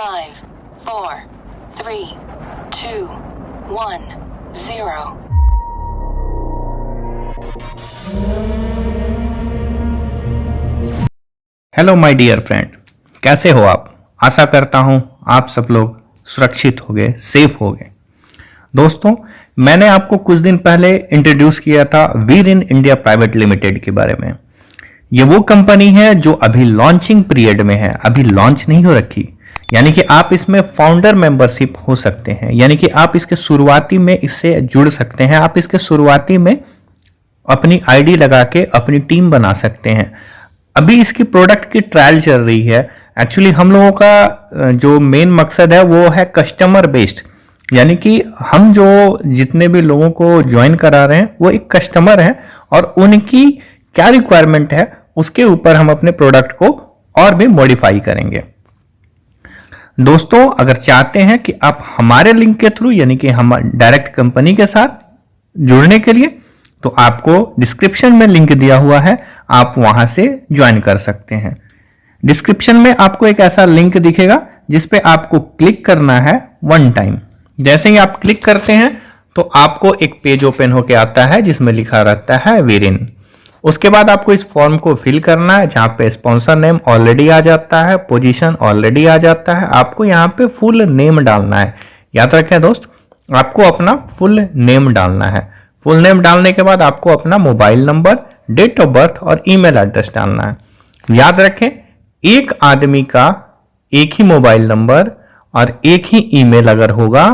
5, 4, 3, 2, 1, 0. Hello my dear friend, कैसे हो आप? आशा करता हूं आप सब लोग सुरक्षित हो गए, सेफ हो गए। दोस्तों, मैंने आपको कुछ दिन पहले इंट्रोड्यूस किया था वीर इन इंडिया प्राइवेट लिमिटेड के बारे में। ये वो कंपनी है जो अभी लॉन्चिंग पीरियड में है, अभी लॉन्च नहीं हो रखी। यानी कि आप इसमें फाउंडर मेंबरशिप हो सकते हैं, यानी कि आप इसके शुरुआती में इससे जुड़ सकते हैं। आप इसके शुरुआती में अपनी आईडी लगा के अपनी टीम बना सकते हैं। अभी इसकी प्रोडक्ट की ट्रायल चल रही है। एक्चुअली हम लोगों का जो मेन मकसद है वो है कस्टमर बेस्ड, यानी कि हम जो जितने भी लोगों को ज्वाइन करा रहे हैं वो एक कस्टमर है और उनकी क्या रिक्वायरमेंट है उसके ऊपर हम अपने प्रोडक्ट को और भी मॉडिफाई करेंगे। दोस्तों, अगर चाहते हैं कि आप हमारे लिंक के थ्रू, यानी कि हम डायरेक्ट कंपनी के साथ जुड़ने के लिए, तो आपको डिस्क्रिप्शन में लिंक दिया हुआ है, आप वहां से ज्वाइन कर सकते हैं। डिस्क्रिप्शन में आपको एक ऐसा लिंक दिखेगा जिस पे आपको क्लिक करना है वन टाइम। जैसे ही आप क्लिक करते हैं तो आपको एक पेज ओपन होके आता है जिसमें लिखा रहता है वीरिन। उसके बाद आपको इस फॉर्म को फिल करना है, जहां पे स्पॉन्सर नेम ऑलरेडी आ जाता है, पोजीशन ऑलरेडी आ जाता है। आपको यहाँ पे फुल नेम डालना है। याद रखें दोस्त, आपको अपना फुल नेम डालना है। फुल नेम डालने के बाद आपको अपना mobile number, date of birth और ईमेल एड्रेस डालना है। याद रखें, एक आदमी का एक ही मोबाइल नंबर और एक ही ईमेल अगर होगा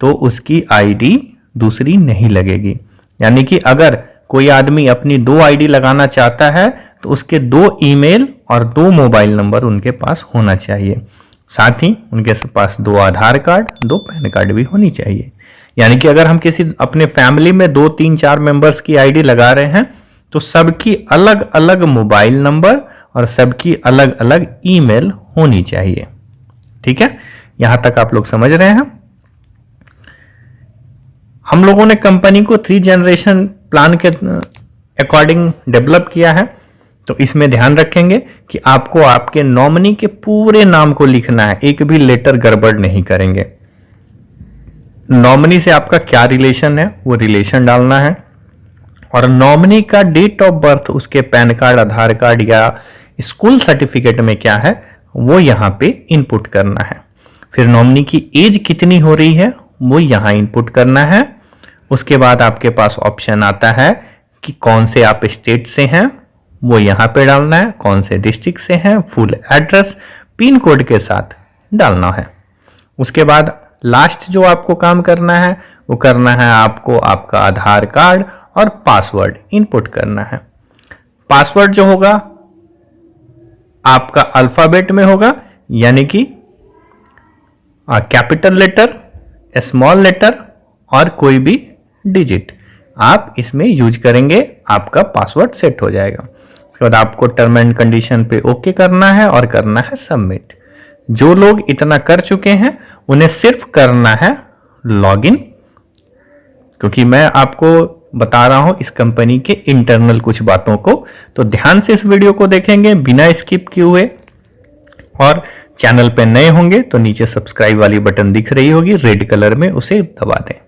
तो उसकी आईडी दूसरी नहीं लगेगी। यानी कि अगर कोई आदमी अपनी 2 आईडी लगाना चाहता है तो उसके 2 ईमेल और 2 मोबाइल नंबर उनके पास होना चाहिए। साथ ही उनके पास 2 आधार कार्ड, 2 पैन कार्ड भी होनी चाहिए। यानी कि अगर हम किसी अपने फैमिली में 2, 3, 4 मेंबर्स की आईडी लगा रहे हैं तो सबकी अलग अलग मोबाइल नंबर और सबकी अलग अलग ईमेल होनी चाहिए। ठीक है, यहां तक आप लोग समझ रहे हैं। हम लोगों ने कंपनी को 3 जनरेशन प्लान के अकॉर्डिंग डेवलप किया है, तो इसमें ध्यान रखेंगे कि आपको आपके नॉमिनी के पूरे नाम को लिखना है, एक भी लेटर गड़बड़ नहीं करेंगे। नॉमिनी से आपका क्या रिलेशन है वो रिलेशन डालना है, और नॉमिनी का डेट ऑफ बर्थ उसके पैन कार्ड, आधार कार्ड या स्कूल सर्टिफिकेट में क्या है वो यहां पे इनपुट करना है। फिर नॉमिनी की एज कितनी हो रही है वो यहां इनपुट करना है। उसके बाद आपके पास ऑप्शन आता है कि कौन से आप स्टेट से हैं वो यहां पे डालना है, कौन से डिस्ट्रिक्ट से हैं, फुल एड्रेस पिन कोड के साथ डालना है। उसके बाद लास्ट जो आपको काम करना है वो करना है आपको आपका आधार कार्ड और पासवर्ड इनपुट करना है। पासवर्ड जो होगा आपका अल्फाबेट में होगा, यानी कि कैपिटल लेटर, स्मॉल लेटर और कोई भी डिजिट आप इसमें यूज करेंगे, आपका पासवर्ड सेट हो जाएगा। उसके बाद आपको टर्म एंड कंडीशन पे ओके करना है और करना है सबमिट। जो लोग इतना कर चुके हैं उन्हें सिर्फ करना है लॉगिन, क्योंकि मैं आपको बता रहा हूं इस कंपनी के इंटरनल कुछ बातों को, तो ध्यान से इस वीडियो को देखेंगे बिना स्किप किए हुए। और चैनल पे नए होंगे तो नीचे सब्सक्राइब वाली बटन दिख रही होगी रेड कलर में, उसे दबा दें।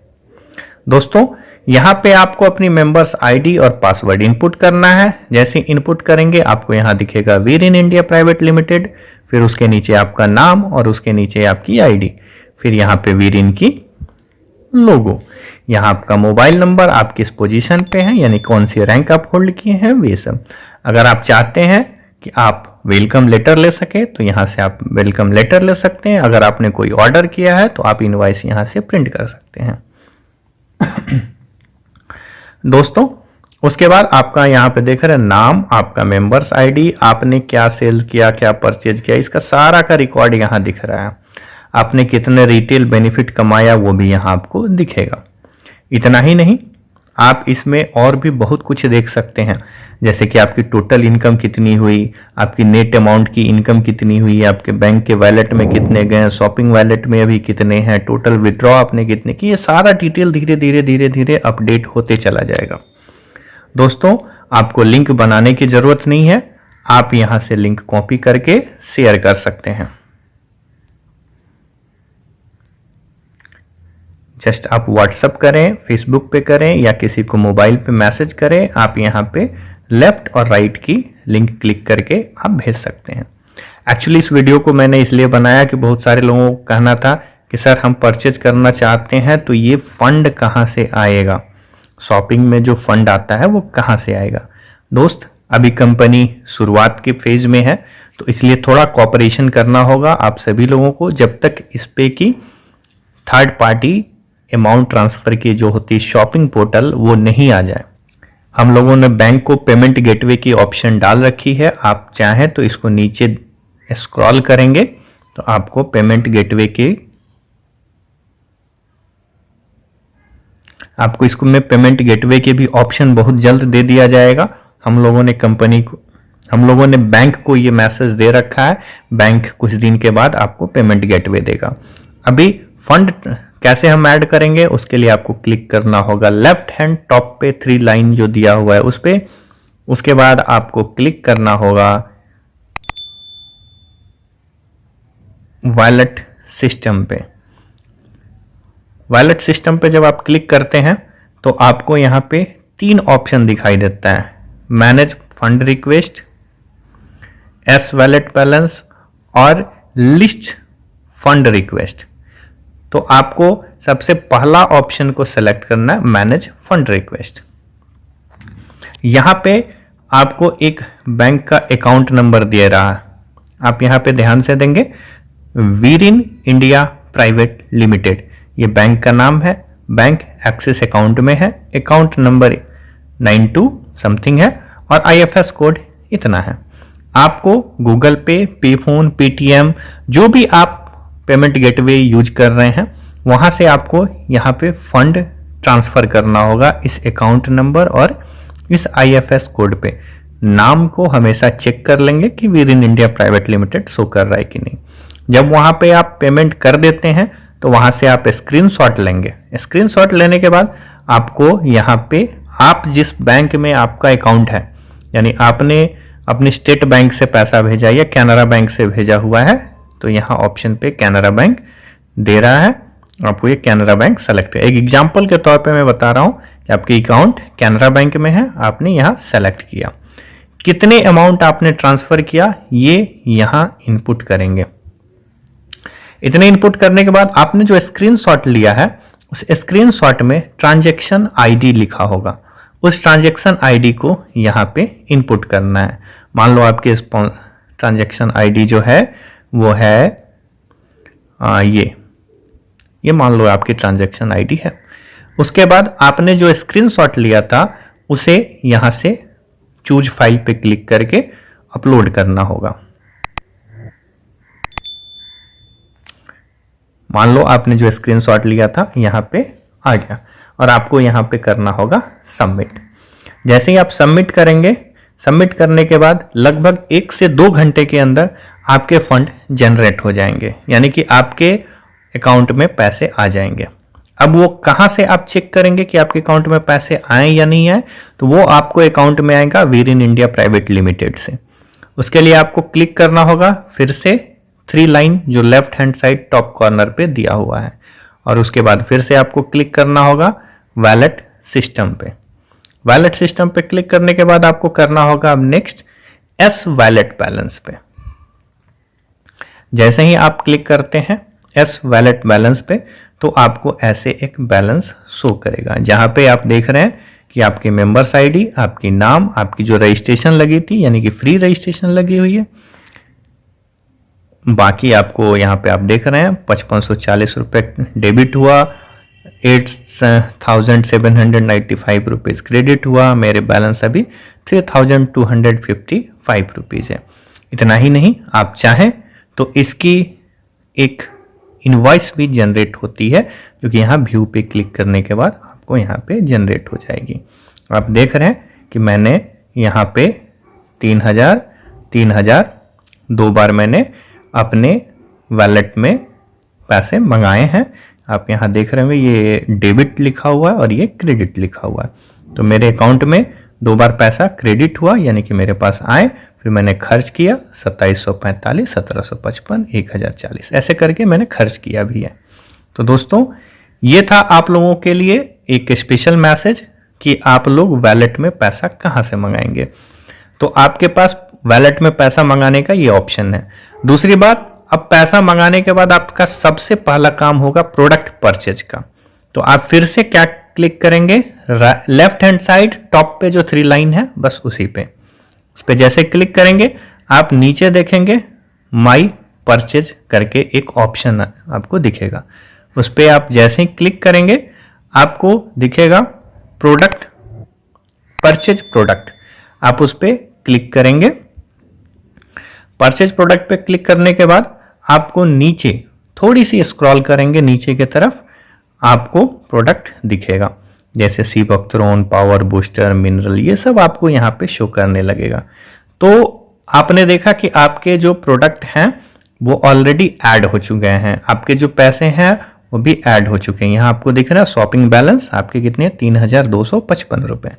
दोस्तों, यहां पे आपको अपनी मेंबर्स आईडी और पासवर्ड इनपुट करना है। जैसे इनपुट करेंगे आपको यहां दिखेगा वीर इन इंडिया प्राइवेट लिमिटेड, फिर उसके नीचे आपका नाम और उसके नीचे आपकी आईडी, फिर यहां पे वीर इन की लोगो, यहां आपका मोबाइल नंबर, आप किस पोजीशन पे हैं, यानी कौन सी रैंक आप होल्ड किए हैं, वे सब। अगर आप चाहते हैं कि आप वेलकम लेटर ले सके तो यहां से आप वेलकम लेटर ले सकते हैं। अगर आपने कोई ऑर्डर किया है तो आप इनवॉइस यहां से प्रिंट कर सकते हैं। दोस्तों, उसके बाद आपका यहाँ पे देख रहे हैं नाम, आपका मेंबर्स आईडी, आपने क्या सेल किया, क्या परचेज किया, इसका सारा का रिकॉर्ड यहाँ दिख रहा है। आपने कितने रिटेल बेनिफिट कमाया वो भी यहाँ आपको दिखेगा। इतना ही नहीं, आप इसमें और भी बहुत कुछ देख सकते हैं, जैसे कि आपकी टोटल इनकम कितनी हुई, आपकी नेट अमाउंट की इनकम कितनी हुई, आपके बैंक के वैलेट में कितने गए, शॉपिंग वैलेट में अभी कितने हैं, टोटल विड्रॉ आपने कितने की, ये सारा डिटेल धीरे धीरे धीरे धीरे अपडेट होते चला जाएगा। दोस्तों, आपको लिंक बनाने की जरूरत नहीं है, आप यहां से लिंक कॉपी करके शेयर कर सकते हैं। जस्ट आप व्हाट्सअप करें, फेसबुक पे करें या किसी को मोबाइल पे मैसेज करें, आप यहाँ पे लेफ्ट और राइट की लिंक क्लिक करके आप भेज सकते हैं। एक्चुअली इस वीडियो को मैंने इसलिए बनाया कि बहुत सारे लोगों को कहना था कि सर हम परचेज करना चाहते हैं तो ये फंड कहाँ से आएगा, शॉपिंग में जो फंड आता है वो कहाँ से आएगा। दोस्त, अभी कंपनी शुरुआत के फेज में है तो इसलिए थोड़ा कॉपरेशन करना होगा आप सभी लोगों को, जब तक इस पे की थर्ड पार्टी अमाउंट ट्रांसफर की जो होती है शॉपिंग पोर्टल वो नहीं आ जाए। हम लोगों ने बैंक को पेमेंट गेटवे की ऑप्शन डाल रखी है, आप चाहें तो इसको नीचे स्क्रॉल करेंगे तो आपको पेमेंट गेटवे की आपको इसको में पेमेंट गेटवे के भी ऑप्शन बहुत जल्द दे दिया जाएगा। हम लोगों ने बैंक को ये मैसेज दे रखा है, बैंक कुछ दिन के बाद आपको पेमेंट गेटवे देगा। अभी फंड कैसे हम ऐड करेंगे उसके लिए आपको क्लिक करना होगा लेफ्ट हैंड टॉप पे 3 लाइन जो दिया हुआ है उस पे। उसके बाद आपको क्लिक करना होगा वॉलेट सिस्टम पे। वॉलेट सिस्टम पे जब आप क्लिक करते हैं तो आपको यहां पे 3 ऑप्शन दिखाई देता है, manage fund request, S wallet balance और लिस्ट फंड रिक्वेस्ट। तो आपको सबसे पहला ऑप्शन को सेलेक्ट करना है, मैनेज फंड रिक्वेस्ट। यहां पे आपको एक बैंक का अकाउंट नंबर दे रहा है, आप यहां पे ध्यान से देंगे, वीरिन इंडिया प्राइवेट लिमिटेड ये बैंक का नाम है, बैंक एक्सिस अकाउंट में है, अकाउंट नंबर 92 समथिंग है और IFS कोड इतना है। आपको गूगल पे, पेफोन, पेटीएम जो भी आप पेमेंट गेटवे यूज कर रहे हैं वहां से आपको यहाँ पे फंड ट्रांसफर करना होगा इस अकाउंट नंबर और इस IFS कोड पे। नाम को हमेशा चेक कर लेंगे कि वीरिन इंडिया प्राइवेट लिमिटेड शो कर रहा है कि नहीं। जब वहां पे आप पेमेंट कर देते हैं तो वहां से आप स्क्रीनशॉट लेंगे। स्क्रीनशॉट लेने के बाद आपको यहाँ पे आप जिस बैंक में आपका अकाउंट है, यानी आपने अपने स्टेट बैंक से पैसा भेजा या कैनरा बैंक से भेजा हुआ है तो यहाँ ऑप्शन पे कैनरा बैंक दे रहा है, आपको ये कैनरा बैंक सेलेक्ट है। एक एग्जांपल के तौर पे मैं बता रहा हूँ कि आपकी अकाउंट कैनरा बैंक में है, आपने यहाँ सेलेक्ट किया, कितने अमाउंट आपने ट्रांसफर किया ये यहाँ इनपुट करेंगे। इतने इनपुट करने के बाद आपने जो स्क्रीनशॉट लिया है उस स्क्रीनशॉट में ट्रांजैक्शन आईडी लिखा होगा, उस ट्रांजैक्शन आईडी को यहाँ पे इनपुट करना है। मान लो आपके ट्रांजैक्शन आईडी जो है वो है ये मान लो आपकी ट्रांजैक्शन आईडी है। उसके बाद आपने जो स्क्रीनशॉट लिया था उसे यहाँ से चूज फाइल पे क्लिक करके अपलोड करना होगा। मान लो आपने जो स्क्रीनशॉट लिया था यहाँ पे आ गया और आपको यहाँ पे करना होगा सबमिट। जैसे ही आप सबमिट करेंगे, सबमिट करने के बाद लगभग 1 से 2 घंटे के अंदर आपके फंड जनरेट हो जाएंगे, यानी कि आपके अकाउंट में पैसे आ जाएंगे। अब वो कहां से आप चेक करेंगे कि आपके अकाउंट में पैसे आए या नहीं आए, तो वो आपको अकाउंट में आएगा वीरिन इंडिया प्राइवेट लिमिटेड से। उसके लिए आपको क्लिक करना होगा फिर से 3 लाइन जो left hand side top corner पे दिया हुआ है और उसके बाद फिर से आपको क्लिक करना होगा वॉलेट सिस्टम पे। वॉलेट सिस्टम पे क्लिक करने के बाद आपको करना होगा अब नेक्स्ट एस वॉलेट बैलेंस पे। जैसे ही आप क्लिक करते हैं एस वॉलेट बैलेंस पे तो आपको ऐसे एक बैलेंस शो करेगा, जहां पे आप देख रहे हैं कि आपकी मेंबर्स आईडी, आपकी नाम, आपकी जो रजिस्ट्रेशन लगी थी यानी कि फ्री रजिस्ट्रेशन लगी हुई है, बाकी आपको यहाँ पे आप देख रहे हैं 5540 रुपये डेबिट हुआ, 8795 रुपीज़ क्रेडिट हुआ, मेरे बैलेंस अभी 3255 रुपीज़ है। इतना ही नहीं, आप चाहें तो इसकी एक इनवॉइस भी जनरेट होती है जो कि यहाँ व्यू पे क्लिक करने के बाद आपको यहाँ पे जनरेट हो जाएगी। आप देख रहे हैं कि मैंने यहाँ पे 3000 2 बार मैंने अपने वॉलेट में पैसे मंगाए हैं। आप यहाँ देख रहे होंगे ये डेबिट लिखा हुआ है और ये क्रेडिट लिखा हुआ है। तो मेरे अकाउंट में 2 बार पैसा क्रेडिट हुआ यानी कि मेरे पास आए, फिर मैंने खर्च किया 2745, 1755, 1040 ऐसे करके मैंने खर्च किया भी है। तो दोस्तों ये था आप लोगों के लिए एक स्पेशल मैसेज कि आप लोग वैलेट में पैसा कहाँ से मंगाएंगे। तो आपके पास वैलेट में पैसा मंगाने का ये ऑप्शन है। दूसरी बात, अब पैसा मंगाने के बाद आपका सबसे पहला काम होगा प्रोडक्ट परचेज का। तो आप फिर से क्या क्लिक करेंगे, लेफ्ट हैंड साइड टॉप पे जो 3 लाइन है बस उसी पे, उस पर जैसे क्लिक करेंगे आप नीचे देखेंगे माई परचेज करके एक ऑप्शन आपको दिखेगा। उस पर आप जैसे ही क्लिक करेंगे आपको दिखेगा प्रोडक्ट परचेज प्रोडक्ट, आप उस पर क्लिक करेंगे। परचेज प्रोडक्ट पे क्लिक करने के बाद आपको नीचे थोड़ी सी स्क्रॉल करेंगे नीचे की तरफ, आपको प्रोडक्ट दिखेगा जैसे सीबकथ्रोन, पावर बूस्टर, मिनरल, ये सब आपको यहाँ पे शो करने लगेगा। तो आपने देखा कि आपके जो प्रोडक्ट हैं वो ऑलरेडी ऐड हो चुके हैं, आपके जो पैसे हैं वो भी ऐड हो चुके हैं। यहाँ आपको दिख रहा है शॉपिंग बैलेंस आपके कितने, 3255 रुपए।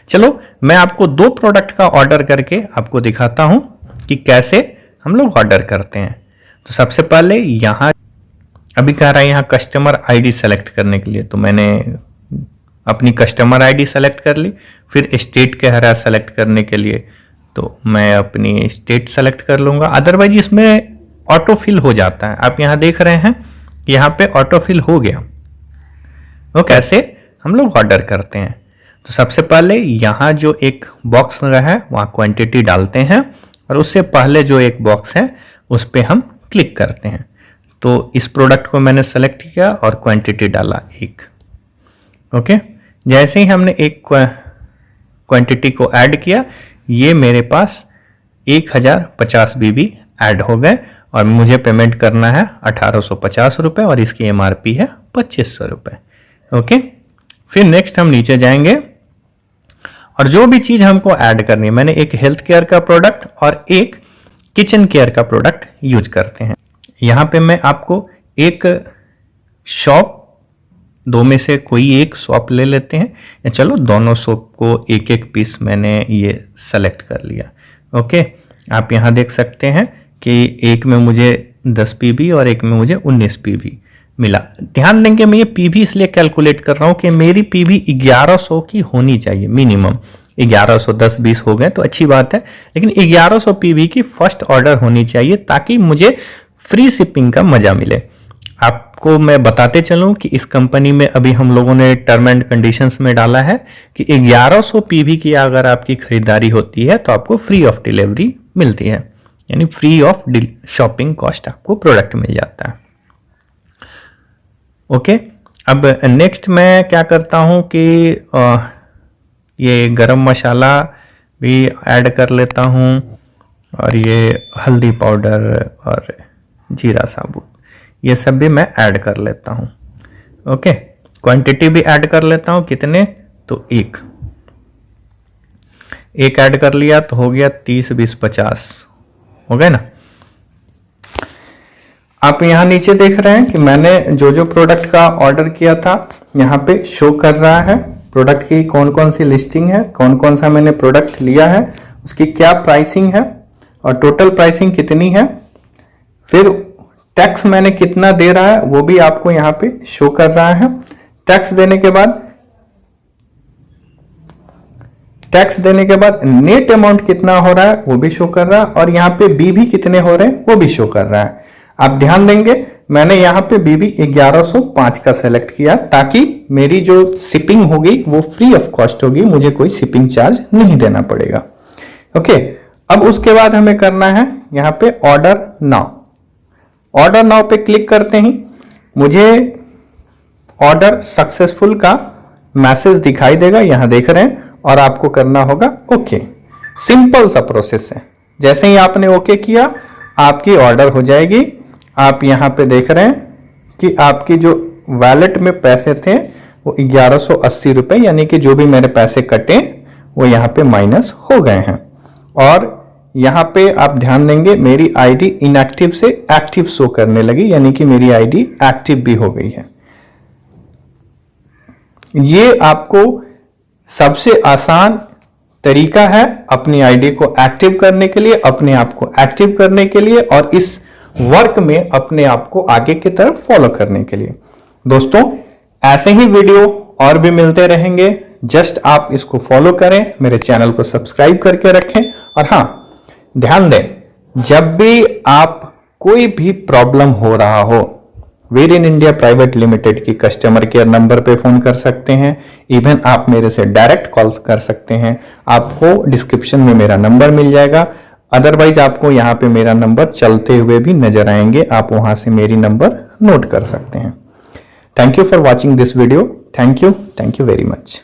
चलो मैं आपको 2 प्रोडक्ट का ऑर्डर करके आपको दिखाता हूँ कि कैसे हम लोग ऑर्डर करते हैं। तो सबसे पहले यहाँ अभी कह रहा है यहाँ कस्टमर आईडी सेलेक्ट करने के लिए, तो मैंने अपनी कस्टमर आईडी सेलेक्ट कर ली। फिर स्टेट कह रहा है सेलेक्ट करने के लिए, तो मैं अपनी स्टेट सेलेक्ट कर लूँगा। अदरवाइज इसमें ऑटो फिल हो जाता है, आप यहाँ देख रहे हैं यहाँ पे ऑटो फिल हो गया। वो कैसे हम लोग ऑर्डर करते हैं, तो सबसे पहले यहाँ जो एक बॉक्स रहा है वहाँ क्वांटिटी डालते हैं और उससे पहले जो एक बॉक्स है उस पर हम क्लिक करते हैं। तो इस प्रोडक्ट को मैंने सेलेक्ट किया और क्वांटिटी डाला 1। ओके, जैसे ही हमने एक क्वांटिटी को ऐड किया ये मेरे पास 1050 BB ऐड हो गए और मुझे पेमेंट करना है 1850 रुपये और इसकी MRP है 2500 रुपये। ओके, फिर नेक्स्ट हम नीचे जाएंगे और जो भी चीज़ हमको ऐड करनी है, मैंने एक हेल्थ केयर का प्रोडक्ट और एक किचन केयर का प्रोडक्ट यूज करते हैं। यहाँ पे मैं आपको एक शॉप, 2 में से कोई एक शॉप ले लेते हैं, या चलो दोनों शॉप को एक एक पीस मैंने ये सेलेक्ट कर लिया। ओके, आप यहाँ देख सकते हैं कि एक में मुझे 10 PB और एक में मुझे 19 PB मिला। ध्यान देंगे मैं ये PB इसलिए कैलकुलेट कर रहा हूँ कि मेरी PB 1100 की होनी चाहिए मिनिमम। 1100, 10-20 हो गए तो अच्छी बात है, लेकिन 1100 PB की फर्स्ट ऑर्डर होनी चाहिए ताकि मुझे फ्री शिपिंग का मजा मिले। आपको मैं बताते चलूं कि इस कंपनी में अभी हम लोगों ने टर्म एंड कंडीशंस में डाला है कि 1100 PB की अगर आपकी खरीदारी होती है तो आपको फ्री ऑफ डिलीवरी मिलती है, यानी फ्री ऑफ शॉपिंग कॉस्ट आपको प्रोडक्ट मिल जाता है। ओके, अब नेक्स्ट मैं क्या करता हूं कि ये गरम मसाला भी ऐड कर लेता हूं और ये हल्दी पाउडर और जीरा साबुत, ये सब भी मैं ऐड कर लेता हूं। ओके, क्वांटिटी भी ऐड कर लेता हूं, कितने, तो एक ऐड कर लिया तो हो गया 30, 20, 50 हो गए ना। आप यहाँ नीचे देख रहे हैं कि मैंने जो प्रोडक्ट का ऑर्डर किया था यहाँ पे शो कर रहा है प्रोडक्ट की कौन कौन सी लिस्टिंग है, कौन कौन सा मैंने प्रोडक्ट लिया है, उसकी क्या प्राइसिंग है और टोटल प्राइसिंग कितनी है। फिर टैक्स मैंने कितना दे रहा है वो भी आपको यहाँ पे शो कर रहा है। टैक्स देने के बाद नेट अमाउंट कितना हो रहा है वो भी शो कर रहा है और यहाँ पे बीबी कितने हो रहे हैं वो भी शो कर रहा है। आप ध्यान देंगे मैंने यहाँ पे बीबी 1105 का सेलेक्ट किया ताकि मेरी जो शिपिंग होगी वो फ्री ऑफ कॉस्ट होगी, मुझे कोई शिपिंग चार्ज नहीं देना पड़ेगा। ओके, अब उसके बाद हमें करना है यहाँ पे ऑर्डर नाउ। ऑर्डर नाउ पे क्लिक करते ही मुझे ऑर्डर सक्सेसफुल का मैसेज दिखाई देगा, यहां देख रहे हैं, और आपको करना होगा ओके। सिंपल सा प्रोसेस है, जैसे ही आपने ओके किया आपकी ऑर्डर हो जाएगी। आप यहां पे देख रहे हैं कि आपकी जो वैलेट में पैसे थे वो 1180 रुपए, यानी कि जो भी मेरे पैसे कटे वो यहां पे माइनस हो गए हैं। और यहां पे आप ध्यान देंगे मेरी आईडी इनएक्टिव से एक्टिव शो करने लगी, यानी कि मेरी आईडी एक्टिव भी हो गई है। ये आपको सबसे आसान तरीका है अपनी आईडी को एक्टिव करने के लिए, अपने आप को एक्टिव करने के लिए और इस वर्क में अपने आप को आगे की तरफ फॉलो करने के लिए। दोस्तों, ऐसे ही वीडियो और भी मिलते रहेंगे। जस्ट आप इसको फॉलो करें, मेरे चैनल को सब्सक्राइब करके रखें। और हाँ, ध्यान दें, जब भी आप कोई भी प्रॉब्लम हो रहा हो, where in India private limited की कस्टमर केयर नंबर पे फोन कर सकते हैं। इवन आप मेरे से डायरेक्ट कॉल्स कर सकते हैं। आपको डिस्क्रिप्शन में मेरा नंबर मिल जाएगा। अदरवाइज आपको यहाँ पे मेरा नंबर चलते हुए भी नजर आएंगे, आप वहां से मेरी नंबर नोट कर सकते हैं। Thank you for watching this video. Thank you very much.